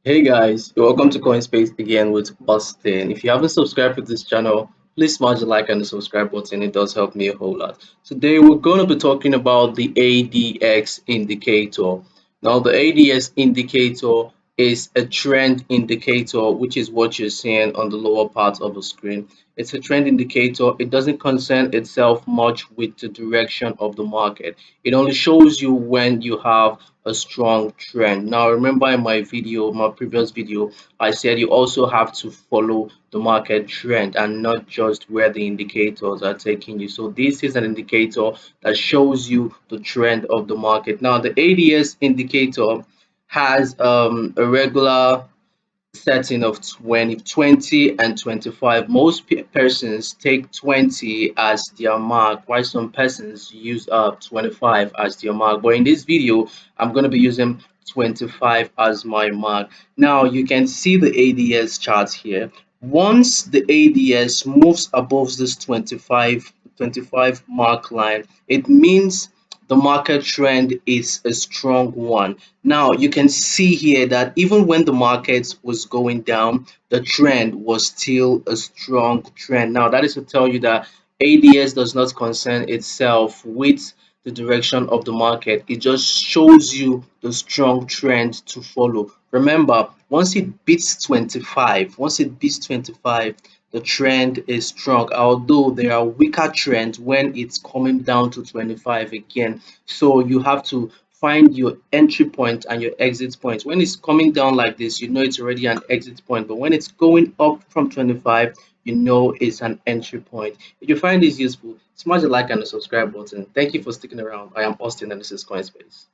Hey guys, welcome to CoinSpace again with Austin. If you haven't subscribed to this channel, please smash the like and the subscribe button. It does help me a whole lot. Today we're going to be talking about the ADX indicator. Now the ADX indicator is a trend indicator, which is what you're seeing on the lower part of the screen. It's a trend indicator. It doesn't concern itself much with the direction of the market. It only shows you when you have a strong trend. Now, remember in my previous video, I said you also have to follow the market trend and not just where the indicators are taking you. So this is an indicator that shows you the trend of the market. Now, the ADS indicator has a regular setting of 20 and 25. Most persons take 20 as their mark, while some persons use 25 as their mark. But in this video, I'm going to be using 25 as my mark. Now you can see the ADS chart here. Once the ADS moves above this 25 mark line, it means the market trend is a strong one. Now you can see here that even when the market was going down, the trend was still a strong trend. Now that is to tell you that ADS does not concern itself with the direction of the market. It just shows you the strong trend to follow. Remember, once it beats 25, the trend is strong, although there are weaker trends when it's coming down to 25 again. So you have to find your entry point and your exit point. When it's coming down like this, you know it's already an exit point, but when it's going up from 25, you know it's an entry point. If you find this useful, smash the like and the subscribe button. Thank you for sticking around. I am Austin and this is CoinSpace.